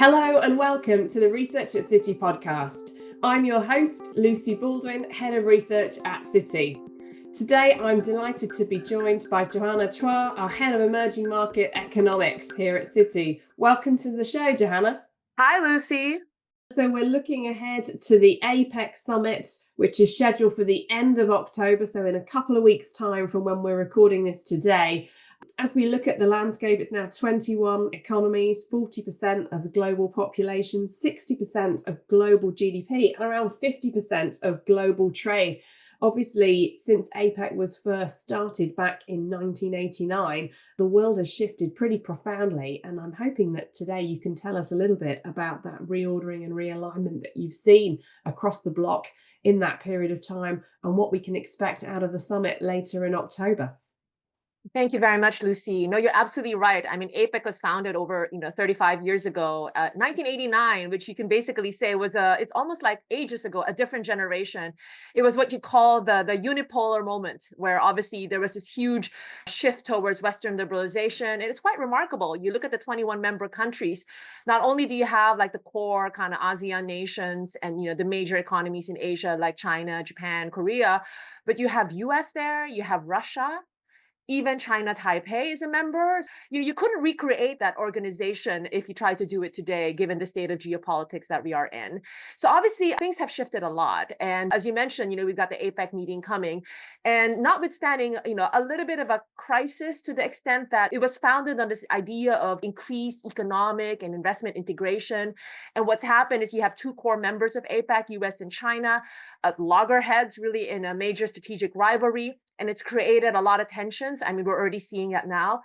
Hello and welcome to the Research at Citi podcast. I'm your host, Lucy Baldwin, Head of Research at Citi. Today, I'm delighted to be joined by Johanna Chua, our Head of Emerging Market Economics here at Citi. Welcome to the show, Johanna. Hi, Lucy. So we're looking ahead to the APEC Summit, which is scheduled for the end of October, so in a couple of weeks' time from when we're recording this today. As we look at the landscape, it's now 21 economies, 40% of the global population, 60% of global GDP, and around 50% of global trade. Obviously, since APEC was first started back in 1989, the world has shifted pretty profoundly. And I'm hoping that today you can tell us a little bit about that reordering and realignment that you've seen across the bloc in that period of time and what we can expect out of the summit later in October. Thank you very much, Lucy. No, you're absolutely right. I mean, APEC was founded over 35 years ago, 1989, which you can basically say was it's almost like ages ago, a different generation. It was what you call the unipolar moment, where obviously there was this huge shift towards Western liberalization, and it's quite remarkable. You look at the 21 member countries. Not only do you have like the core kind of ASEAN nations and the major economies in Asia like China, Japan, Korea, but you have US there, you have Russia. Even China Taipei is a member. You couldn't recreate that organization if you tried to do it today, given the state of geopolitics that we are in. So obviously things have shifted a lot. And as you mentioned, we've got the APEC meeting coming. And notwithstanding, a little bit of a crisis to the extent that it was founded on this idea of increased economic and investment integration. And what's happened is you have two core members of APEC, US and China, at loggerheads really in a major strategic rivalry. And it's created a lot of tensions. I mean, we're already seeing it now.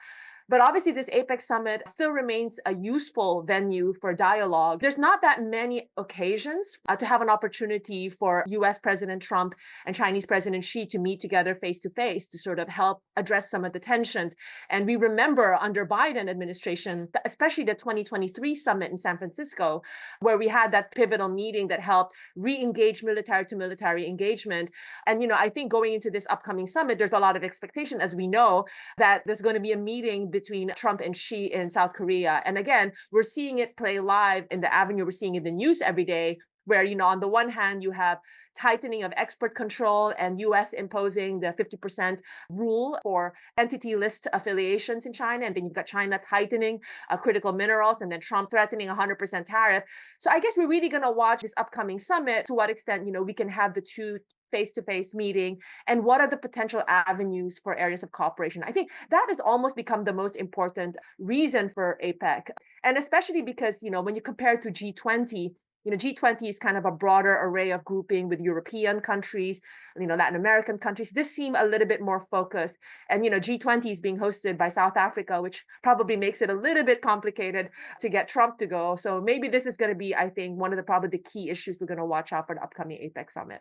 But obviously, this APEC summit still remains a useful venue for dialogue. There's not that many occasions to have an opportunity for US President Trump and Chinese President Xi to meet together face to face to sort of help address some of the tensions. And we remember under Biden administration, especially the 2023 summit in San Francisco, where we had that pivotal meeting that helped re-engage military to military engagement. And, I think going into this upcoming summit, there's a lot of expectation, as we know, that there's going to be a meeting between Trump and Xi in South Korea. And again, we're seeing it play live in the avenue. We're seeing it in the news every day, where, on the one hand, you have tightening of export control and US imposing the 50% rule for entity list affiliations in China. And then you've got China tightening critical minerals, and then Trump threatening 100% tariff. So I guess we're really going to watch this upcoming summit, to what extent, we can have the two face-to-face meeting, and what are the potential avenues for areas of cooperation. I think that has almost become the most important reason for APEC. And especially because, when you compare it to G20, G20 is kind of a broader array of grouping with European countries, Latin American countries. This seemed a little bit more focused. And, G20 is being hosted by South Africa, which probably makes it a little bit complicated to get Trump to go. So maybe this is going to be, I think, one of probably the key issues we're going to watch out for the upcoming APEC summit.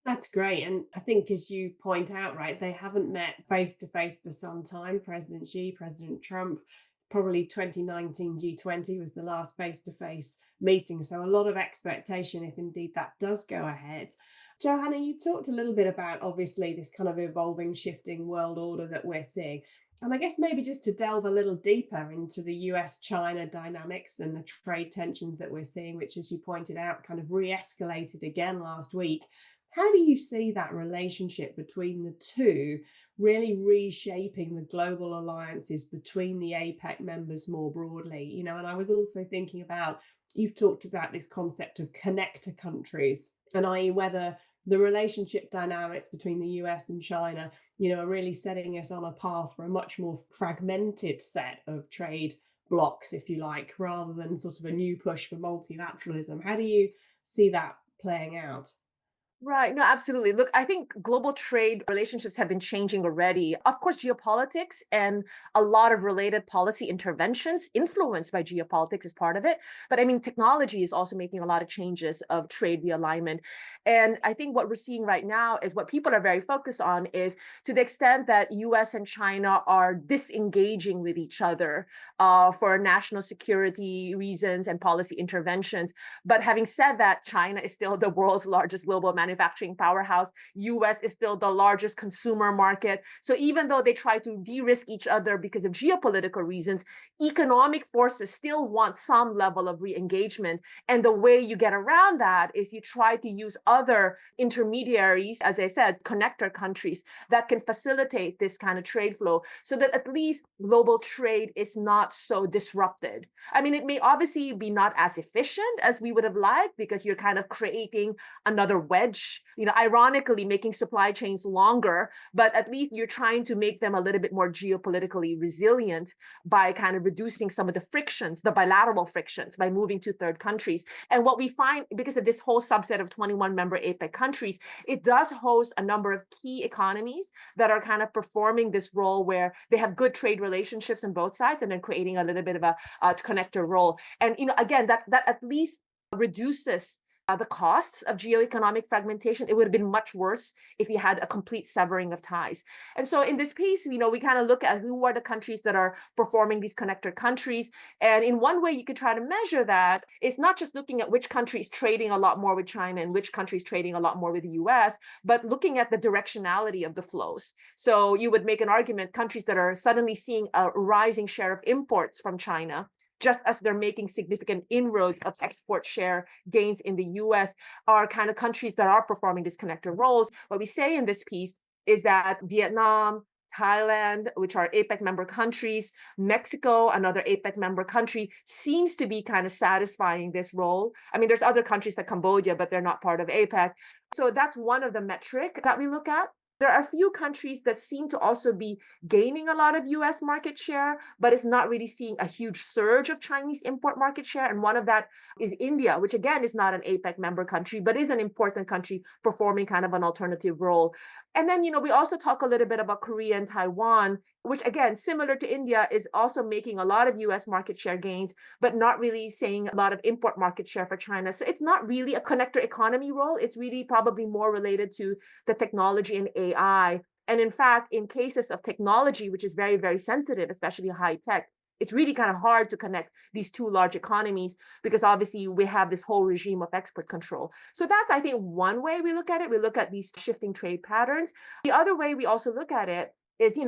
That's great. And I think, as you point out, right, they haven't met face to face for some time. President Xi, President Trump, probably 2019 G20 was the last face to face meeting. So a lot of expectation if indeed that does go ahead. Johanna, you talked a little bit about obviously this kind of evolving, shifting world order that we're seeing. And I guess maybe just to delve a little deeper into the US-China dynamics and the trade tensions that we're seeing, which, as you pointed out, kind of re-escalated again last week. How do you see that relationship between the two really reshaping the global alliances between the APEC members more broadly? And I was also thinking about, you've talked about this concept of connector countries, and i.e. whether the relationship dynamics between the US and China, are really setting us on a path for a much more fragmented set of trade blocks, if you like, rather than sort of a new push for multilateralism. How do you see that playing out? Right. No, absolutely. Look, I think global trade relationships have been changing already. Of course, geopolitics and a lot of related policy interventions influenced by geopolitics is part of it. But I mean, technology is also making a lot of changes of trade realignment. And I think what we're seeing right now is what people are very focused on is, to the extent that US and China are disengaging with each other for national security reasons and policy interventions. But having said that, China is still the world's largest global manufacturing powerhouse. US is still the largest consumer market. So even though they try to de-risk each other because of geopolitical reasons, economic forces still want some level of re-engagement. And the way you get around that is you try to use other intermediaries, as I said, connector countries that can facilitate this kind of trade flow so that at least global trade is not so disrupted. I mean, it may obviously be not as efficient as we would have liked because you're kind of creating another wedge, ironically making supply chains longer, but at least you're trying to make them a little bit more geopolitically resilient by kind of reducing some of the frictions, the bilateral frictions, by moving to third countries. And what we find, because of this whole subset of 21 member APEC countries, it does host a number of key economies that are kind of performing this role where they have good trade relationships on both sides and then creating a little bit of a connector role. And again, that at least reduces the costs of geoeconomic fragmentation. It would have been much worse if you had a complete severing of ties. And so in this piece, we kind of look at who are the countries that are performing these connector countries. And in one way you could try to measure that is not just looking at which country is trading a lot more with China and which country is trading a lot more with the US, but looking at the directionality of the flows. So you would make an argument, countries that are suddenly seeing a rising share of imports from China, just as they're making significant inroads of export share gains in the US, are kind of countries that are performing these connector roles. What we say in this piece is that Vietnam, Thailand, which are APEC member countries, Mexico, another APEC member country, seems to be kind of satisfying this role. I mean, there's other countries like Cambodia, but they're not part of APEC. So that's one of the metric that we look at. There are a few countries that seem to also be gaining a lot of US market share, but it's not really seeing a huge surge of Chinese import market share. And one of that is India, which again is not an APEC member country, but is an important country performing kind of an alternative role. And then, we also talk a little bit about Korea and Taiwan, which again, similar to India, is also making a lot of US market share gains, but not really seeing a lot of import market share for China. So it's not really a connector economy role. It's really probably more related to the technology and AI. And in fact, in cases of technology, which is very, very sensitive, especially high tech, it's really kind of hard to connect these two large economies because obviously we have this whole regime of export control. So that's, I think, one way we look at it. We look at these shifting trade patterns. The other way we also look at it is,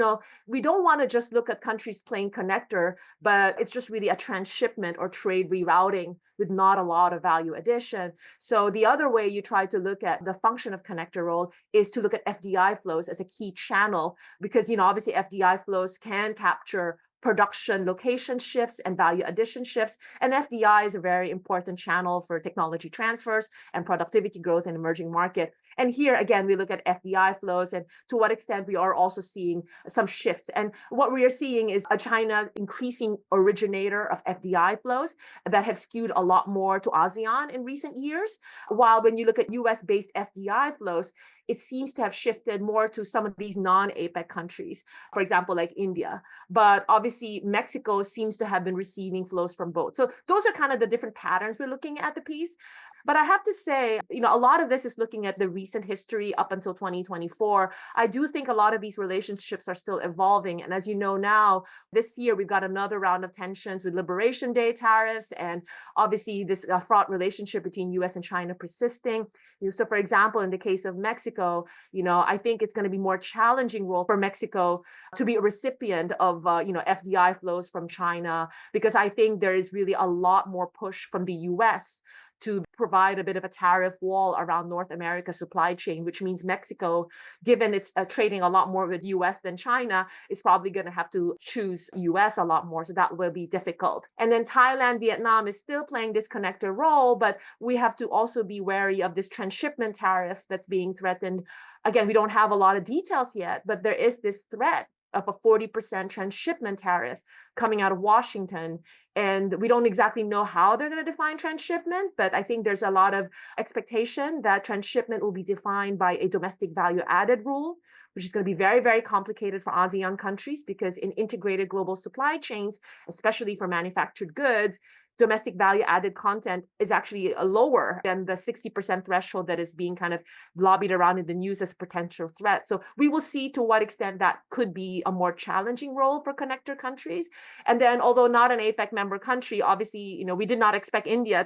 we don't want to just look at countries playing connector, but it's just really a transshipment or trade rerouting with not a lot of value addition. So the other way you try to look at the function of connector role is to look at FDI flows as a key channel, because, obviously FDI flows can capture production location shifts and value addition shifts. And FDI is a very important channel for technology transfers and productivity growth in emerging market. And here, again, we look at FDI flows and to what extent we are also seeing some shifts. And what we are seeing is a China increasing originator of FDI flows that have skewed a lot more to ASEAN in recent years. While when you look at US-based FDI flows, it seems to have shifted more to some of these non-APEC countries, for example, like India. But obviously, Mexico seems to have been receiving flows from both. So those are kind of the different patterns we're looking at the piece. But I have to say, a lot of this is looking at the recent history up until 2024. I do think a lot of these relationships are still evolving. And as you know now, this year, we've got another round of tensions with Liberation Day tariffs and obviously this fraught relationship between US and China persisting. So for example, in the case of Mexico, I think it's going to be more challenging role for Mexico to be a recipient of, FDI flows from China, because I think there is really a lot more push from the US to provide a bit of a tariff wall around North America's supply chain, which means Mexico, given it's trading a lot more with US than China, is probably going to have to choose US a lot more. So that will be difficult. And then Thailand, Vietnam is still playing this connector role, but we have to also be wary of this transshipment tariff that's being threatened. Again, we don't have a lot of details yet, but there is this threat of a 40% transshipment tariff coming out of Washington. And we don't exactly know how they're going to define transshipment, but I think there's a lot of expectation that transshipment will be defined by a domestic value added rule, which is going to be very, very complicated for ASEAN countries because in integrated global supply chains, especially for manufactured goods, domestic value added content is actually lower than the 60% threshold that is being kind of lobbied around in the news as a potential threat. So we will see to what extent that could be a more challenging role for connector countries. And then, although not an APEC member country, obviously, we did not expect India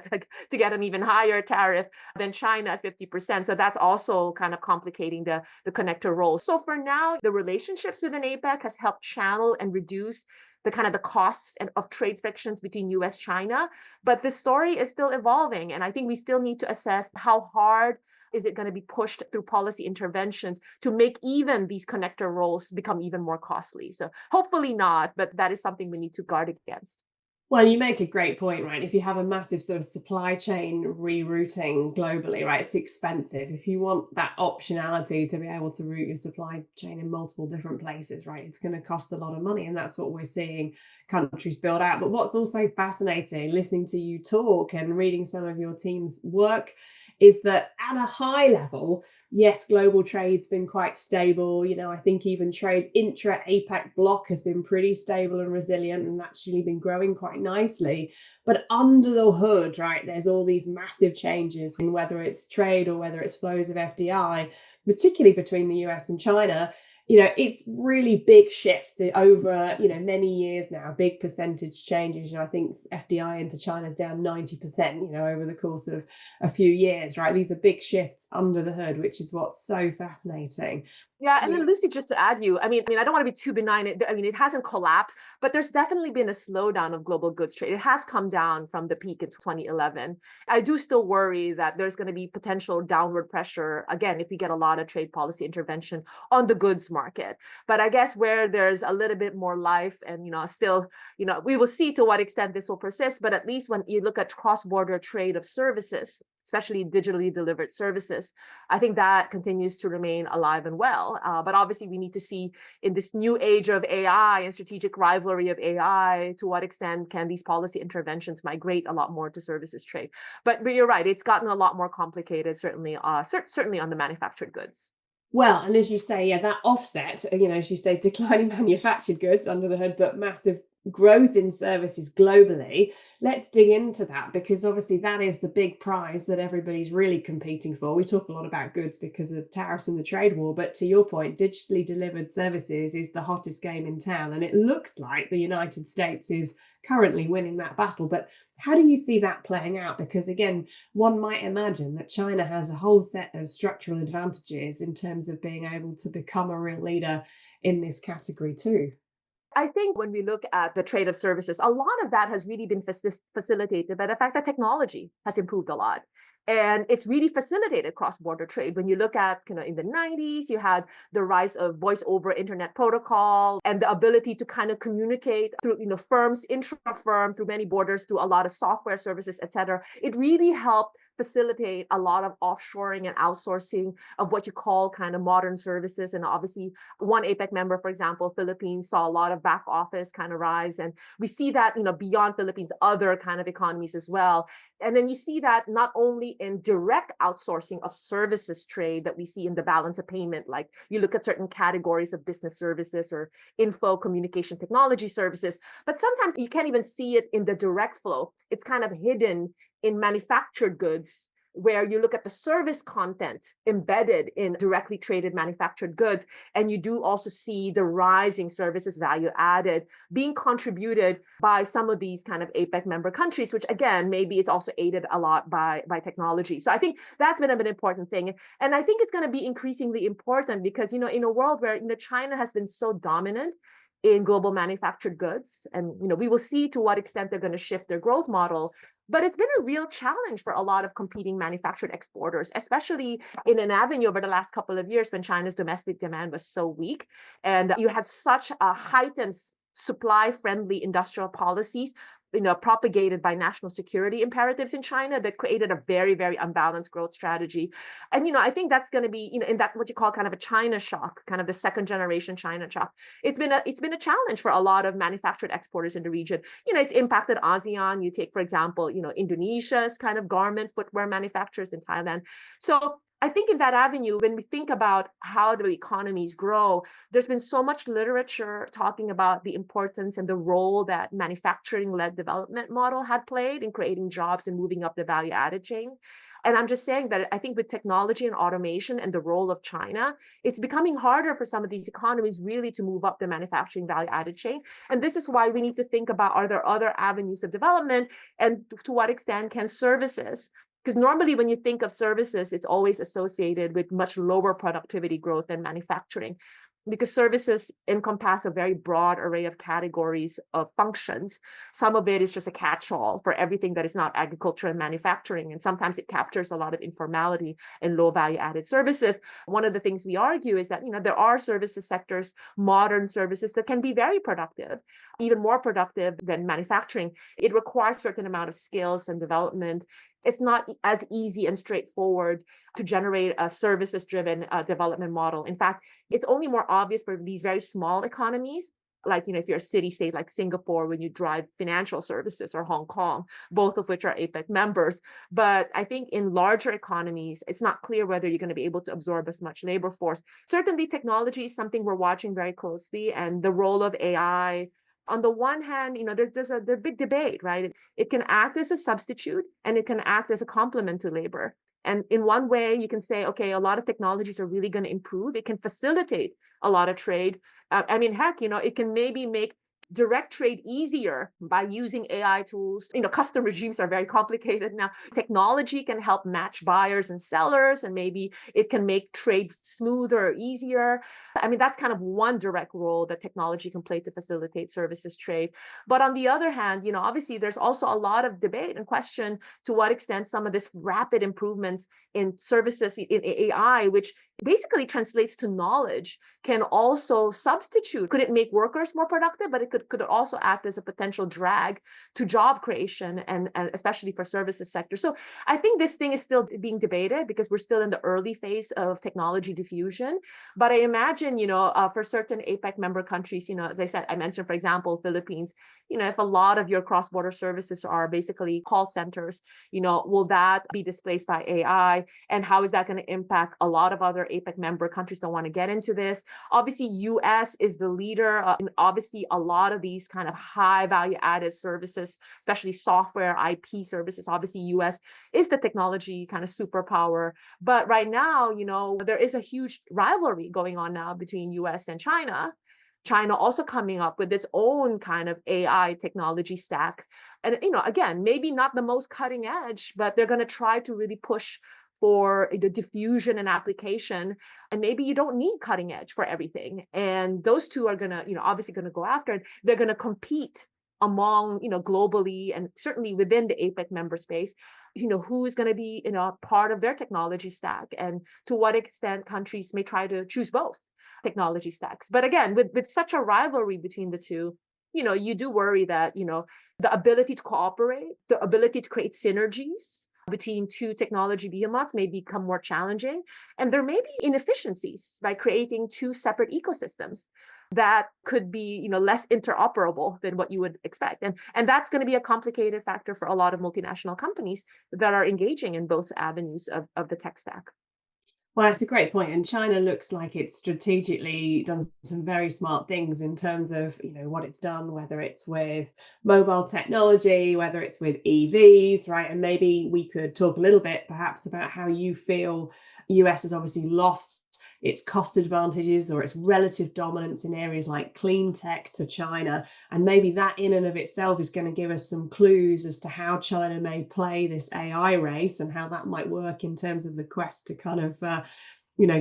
to get an even higher tariff than China at 50%. So that's also kind of complicating the connector role. So for now, the relationships within APEC has helped channel and reduce the costs of trade frictions between US China, but the story is still evolving, and I think we still need to assess how hard is it going to be pushed through policy interventions to make even these connector roles become even more costly. So hopefully not, but that is something we need to guard against. Well, you make a great point, right? If you have a massive sort of supply chain rerouting globally, right, it's expensive. If you want that optionality to be able to route your supply chain in multiple different places, right, it's going to cost a lot of money. And that's what we're seeing countries build out. But what's also fascinating, listening to you talk and reading some of your team's work, is that at a high level, yes, global trade's been quite stable. I think even trade intra APEC bloc has been pretty stable and resilient and actually been growing quite nicely. But under the hood, right, there's all these massive changes in whether it's trade or whether it's flows of FDI, particularly between the US and China. It's really big shifts over, many years now, big percentage changes. I think FDI into China is down 90%, over the course of a few years, right? These are big shifts under the hood, which is what's so fascinating. Yeah, and then Lucy, just to add you, I don't want to be too benign. It hasn't collapsed, but there's definitely been a slowdown of global goods trade. It has come down from the peak in 2011. I do still worry that there's going to be potential downward pressure, again, if we get a lot of trade policy intervention on the goods market. But I guess where there's a little bit more life and, still, we will see to what extent this will persist. But at least when you look at cross-border trade of services, especially digitally delivered services, I think that continues to remain alive and well. But obviously, we need to see in this new age of AI and strategic rivalry of AI, to what extent can these policy interventions migrate a lot more to services trade. But you're right, it's gotten a lot more complicated, certainly on the manufactured goods. Well, and as you say, yeah, that offset, as you say, declining manufactured goods under the hood, but massive growth in services globally. Let's dig into that, because obviously that is the big prize that everybody's really competing for. We talk a lot about goods because of tariffs and the trade war, but to your point, digitally delivered services is the hottest game in town. And it looks like the United States is currently winning that battle. But how do you see that playing out? Because again, one might imagine that China has a whole set of structural advantages in terms of being able to become a real leader in this category too. I think when we look at the trade of services, a lot of that has really been facilitated by the fact that technology has improved a lot. And it's really facilitated cross-border trade. When you look at, in the 90s, you had the rise of voice over internet protocol and the ability to kind of communicate through, firms, intra-firm, through many borders, through a lot of software services, et cetera. It really helped facilitate a lot of offshoring and outsourcing of what you call kind of modern services. And obviously, one APEC member, for example, Philippines, saw a lot of back office kind of rise. And we see that, beyond Philippines, other kind of economies as well. And then you see that not only in direct outsourcing of services trade that we see in the balance of payment, like you look at certain categories of business services or info communication technology services, but sometimes you can't even see it in the direct flow. It's kind of hidden in manufactured goods, where you look at the service content embedded in directly traded manufactured goods, and you do also see the rising services value added being contributed by some of these kind of APEC member countries, which again, maybe it's also aided a lot by technology. So I think that's been an important thing. And I think it's going to be increasingly important because, in a world where, China has been so dominant in global manufactured goods, and we will see to what extent they're going to shift their growth model. But it's been a real challenge for a lot of competing manufactured exporters, especially in an avenue over the last couple of years when China's domestic demand was so weak. And you had such a heightened supply-friendly industrial policies, propagated by national security imperatives in China that created a very, very unbalanced growth strategy. And, I think that's going to be, in that what you call kind of a China shock, kind of the second generation China shock. It's been a challenge for a lot of manufactured exporters in the region. It's impacted ASEAN. You take, for example, Indonesia's kind of garment footwear manufacturers in Thailand. So I think in that avenue, when we think about how do economies grow, there's been so much literature talking about the importance and the role that manufacturing-led development model had played in creating jobs and moving up the value added chain. And I'm just saying that I think with technology and automation and the role of China, it's becoming harder for some of these economies really to move up the manufacturing value added chain. And this is why we need to think about, are there other avenues of development, and to what extent can services, because normally when you think of services, it's always associated with much lower productivity growth than manufacturing, because services encompass a very broad array of categories of functions. Some of it is just a catch-all for everything that is not agriculture and manufacturing, and sometimes it captures a lot of informality and low value added services. One of the things we argue is that there are services sectors, modern services, that can be very productive, even more productive than manufacturing. It requires a certain amount of skills and development. It's not as easy and straightforward to generate a services-driven development model. In fact, it's only more obvious for these very small economies, like if you're a city-state like Singapore, when you drive financial services, or Hong Kong, both of which are APEC members. But I think in larger economies, it's not clear whether you're going to be able to absorb as much labor force. Certainly, technology is something we're watching very closely, and the role of AI. On the one hand, there's a big debate, right? It can act as a substitute and it can act as a complement to labor. And in one way, you can say, okay, a lot of technologies are really going to improve. It can facilitate a lot of trade. I mean, heck, it can maybe make direct trade easier by using AI tools. Custom regimes are very complicated now. Technology can help match buyers and sellers, and maybe it can make trade smoother, easier. I mean, that's kind of one direct role that technology can play to facilitate services trade. But on the other hand, obviously there's also a lot of debate and question to what extent some of this rapid improvements in services in AI, which basically translates to knowledge, can also substitute. Could it make workers more productive? But it could also act as a potential drag to job creation, and especially for services sector. So I think this thing is still being debated because we're still in the early phase of technology diffusion. But I imagine, for certain APEC member countries, as I said, I mentioned, for example, Philippines, if a lot of your cross-border services are basically call centers, will that be displaced by AI? And how is that going to impact a lot of other APEC member countries? Don't want to get into this. Obviously, US is the leader. And obviously, a lot of these kind of high value added services, especially software, IP services, obviously US is the technology kind of superpower. But right now, there is a huge rivalry going on now between US and China. China also coming up with its own kind of AI technology stack. And, again, maybe not the most cutting edge, but they're going to try to really push for the diffusion and application. And maybe you don't need cutting edge for everything. And those two are going to, obviously going to go after it. They're going to compete among, globally, and certainly within the APEC member space, who is going to be, part of their technology stack, and to what extent countries may try to choose both technology stacks. But again, with such a rivalry between the two, you do worry that, the ability to cooperate, the ability to create synergies between two technology behemoths may become more challenging. And there may be inefficiencies by creating two separate ecosystems that could be, less interoperable than what you would expect. And that's going to be a complicated factor for a lot of multinational companies that are engaging in both avenues of the tech stack. Well, it's a great point, and China looks like it's strategically done some very smart things in terms of what it's done, whether it's with mobile technology, whether it's with EVs, right? And maybe we could talk a little bit, perhaps, about how you feel US has obviously lost its cost advantages or its relative dominance in areas like clean tech to China. And maybe that in and of itself is going to give us some clues as to how China may play this AI race and how that might work in terms of the quest to kind of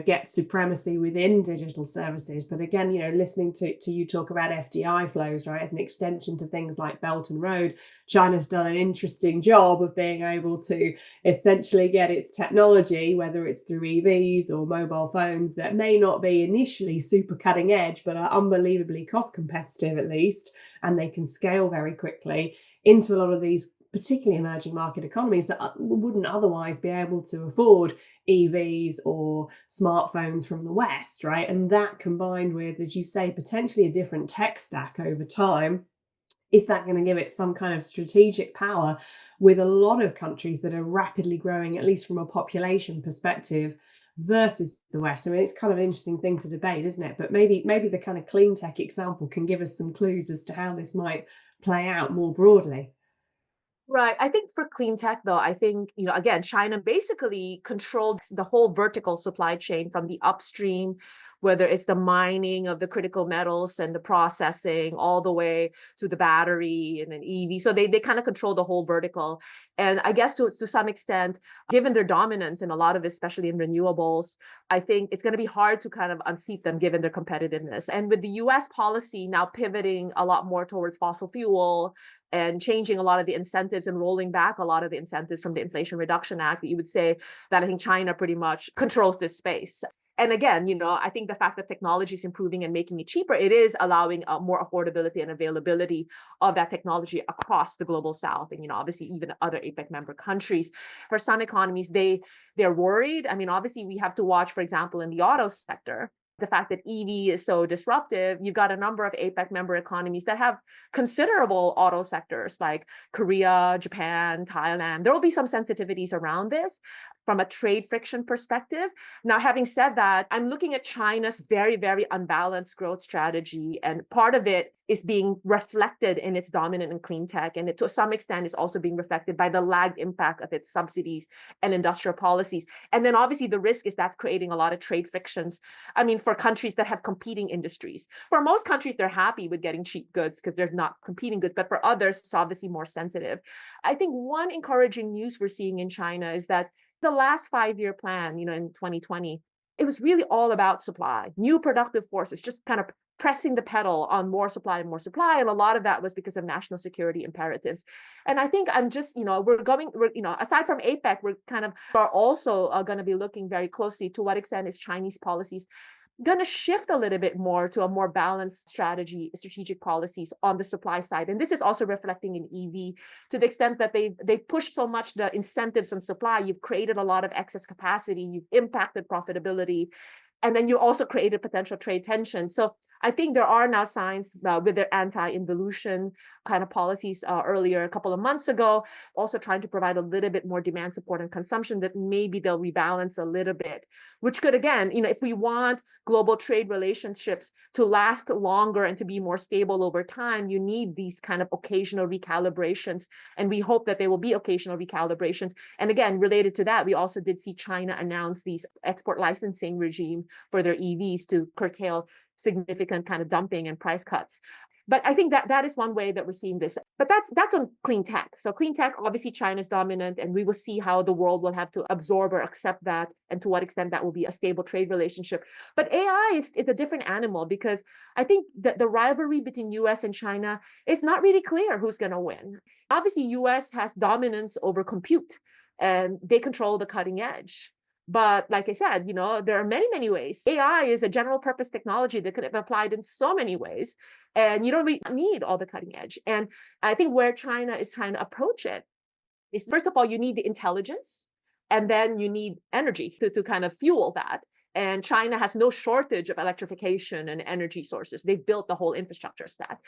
get supremacy within digital services. But again, listening to you talk about FDI flows, right, as an extension to things like Belt and Road, China's done an interesting job of being able to essentially get its technology, whether it's through EVs or mobile phones that may not be initially super cutting edge, but are unbelievably cost competitive at least, and they can scale very quickly into a lot of these particularly emerging market economies that wouldn't otherwise be able to afford EVs or smartphones from the West, right? And that combined with, as you say, potentially a different tech stack over time, Is that going to give it some kind of strategic power with a lot of countries that are rapidly growing, at least from a population perspective, versus the West? I mean, it's kind of an interesting thing to debate, isn't it? But maybe the kind of clean tech example can give us some clues as to how this might play out more broadly. Right. I think for clean tech, though, I think, again, China basically controlled the whole vertical supply chain from the upstream, whether it's the mining of the critical metals and the processing all the way to the battery and then EV. So they kind of control the whole vertical. And I guess to some extent, given their dominance in a lot of it, especially in renewables, I think it's going to be hard to kind of unseat them given their competitiveness. And with the US policy now pivoting a lot more towards fossil fuel, and changing a lot of the incentives and rolling back a lot of the incentives from the Inflation Reduction Act, you would say that I think China pretty much controls this space. And again, I think the fact that technology is improving and making it cheaper, it is allowing more affordability and availability of that technology across the global South, and obviously even other APEC member countries. For some economies, they're worried. I mean, obviously we have to watch, for example, in the auto sector, the fact that EV is so disruptive. You've got a number of APEC member economies that have considerable auto sectors like Korea, Japan, Thailand. There will be some sensitivities around this from a trade friction perspective. Now, having said that, I'm looking at China's very, very unbalanced growth strategy, and part of it is being reflected in its dominant in clean tech, and it, to some extent, is also being reflected by the lagged impact of its subsidies and industrial policies. And then obviously the risk is that's creating a lot of trade frictions. I mean, for countries that have competing industries. For most countries, they're happy with getting cheap goods because they're not competing goods, but for others, it's obviously more sensitive. I think one encouraging news we're seeing in China is that the last 5-year plan, in 2020, it was really all about supply, new productive forces, just kind of pressing the pedal on more supply and more supply. And a lot of that was because of national security imperatives. And I think I'm just, aside from APEC, we're kind of are also going to be looking very closely to what extent is Chinese policies going to shift a little bit more to a more balanced strategic policies on the supply side. And this is also reflecting in EV to the extent that they've pushed so much the incentives on supply. You've created a lot of excess capacity. You've impacted profitability. And then you also created potential trade tensions. So I think there are now signs with their anti-involution kind of policies earlier, a couple of months ago, also trying to provide a little bit more demand support and consumption, that maybe they'll rebalance a little bit, which could, again, if we want global trade relationships to last longer and to be more stable over time, you need these kind of occasional recalibrations. And we hope that there will be occasional recalibrations. And again, related to that, we also did see China announce these export licensing regime for their EVs to curtail significant kind of dumping and price cuts. But I think that is one way that we're seeing this. But that's on clean tech. So clean tech, obviously China's dominant, and we will see how the world will have to absorb or accept that, and to what extent that will be a stable trade relationship. But AI is a different animal, because I think that the rivalry between US and China is not really clear who's going to win. Obviously, US has dominance over compute, and they control the cutting edge. But like I said, there are many, many ways. AI is a general purpose technology that could have applied in so many ways. And you don't really need all the cutting edge. And I think where China is trying to approach it is, first of all, you need the intelligence, and then you need energy to kind of fuel that. And China has no shortage of electrification and energy sources. They've built the whole infrastructure stack.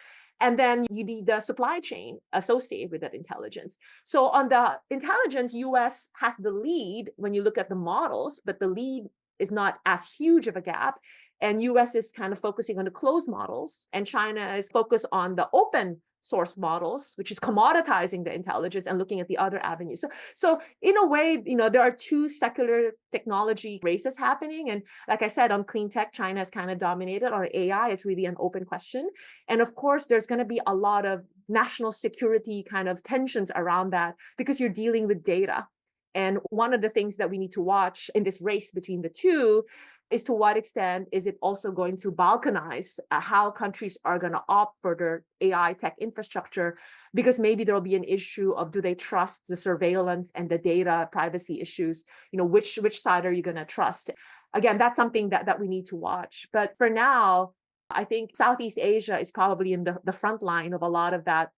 And then you need the supply chain associated with that intelligence. So on the intelligence, US has the lead when you look at the models, but the lead is not as huge of a gap. And US is kind of focusing on the closed models, and China is focused on the open source models, which is commoditizing the intelligence and looking at the other avenues. So in a way, there are two secular technology races happening. And like I said, on clean tech, China has kind of dominated. On AI, it's really an open question. And of course, there's going to be a lot of national security kind of tensions around that, because you're dealing with data. And one of the things that we need to watch in this race between the two is, to what extent is it also going to balkanize how countries are going to opt for their AI tech infrastructure, because maybe there'll be an issue of, do they trust the surveillance and the data privacy issues? Which side are you going to trust? Again, that's something that we need to watch. But for now, I think Southeast Asia is probably in the front line of a lot of that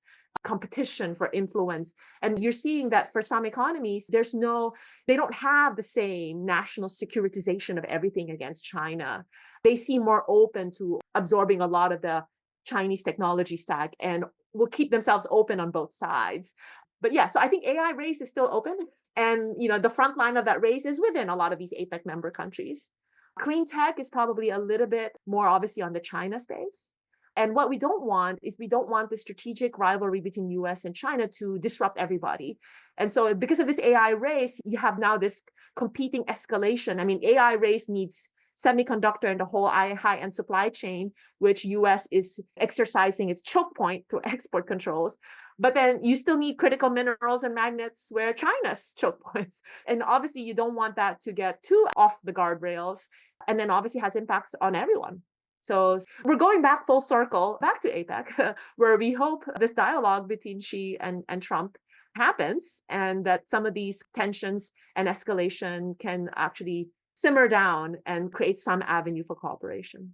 competition for influence. And you're seeing that for some economies, they don't have the same national securitization of everything against China. They seem more open to absorbing a lot of the Chinese technology stack and will keep themselves open on both sides. But yeah, so I think AI race is still open. And the front line of that race is within a lot of these APEC member countries. Clean tech is probably a little bit more obviously on the China space. And what we don't want is we don't want the strategic rivalry between US and China to disrupt everybody. And so because of this AI race, you have now this competing escalation. I mean, AI race needs semiconductor and the whole high-end supply chain, which US is exercising its choke point through export controls. But then you still need critical minerals and magnets where China's choke points. And obviously you don't want that to get too off the guardrails, and then obviously has impacts on everyone. So we're going back full circle, back to APEC, where we hope this dialogue between Xi and Trump happens, and that some of these tensions and escalation can actually simmer down and create some avenue for cooperation.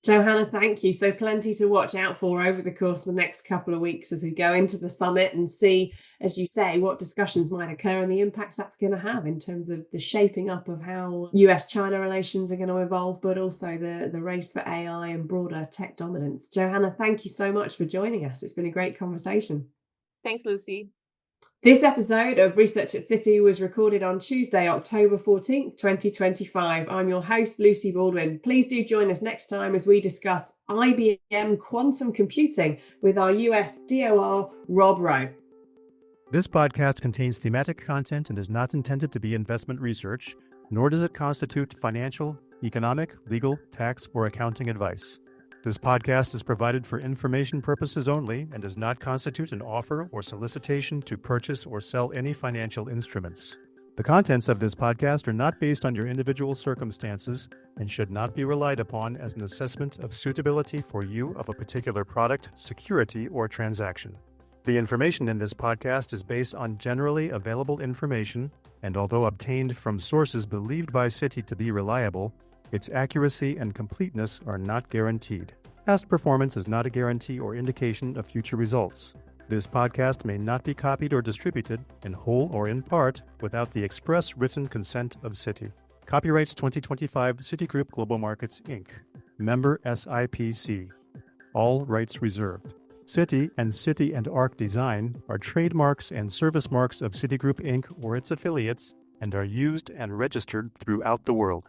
Johanna, thank you. So plenty to watch out for over the course of the next couple of weeks as we go into the summit and see, as you say, what discussions might occur and the impacts that's going to have in terms of the shaping up of how US-China relations are going to evolve, but also the race for AI and broader tech dominance. Johanna, thank you so much for joining us. It's been a great conversation. Thanks, Lucy. This episode of Research at Citi was recorded on Tuesday, October 14th, 2025. I'm your host, Lucy Baldwin. Please do join us next time as we discuss IBM quantum computing with our US DOR, Rob Rowe. This podcast contains thematic content and is not intended to be investment research, nor does it constitute financial, economic, legal, tax, or accounting advice. This podcast is provided for information purposes only and does not constitute an offer or solicitation to purchase or sell any financial instruments. The contents of this podcast are not based on your individual circumstances and should not be relied upon as an assessment of suitability for you of a particular product, security, or transaction. The information in this podcast is based on generally available information, and although obtained from sources believed by Citi to be reliable, its accuracy and completeness are not guaranteed. Past performance is not a guarantee or indication of future results. This podcast may not be copied or distributed, in whole or in part, without the express written consent of Citi. Copyrights 2025 Citigroup Global Markets, Inc. Member SIPC. All rights reserved. Citi and Arc Design are trademarks and service marks of Citigroup Inc. or its affiliates and are used and registered throughout the world.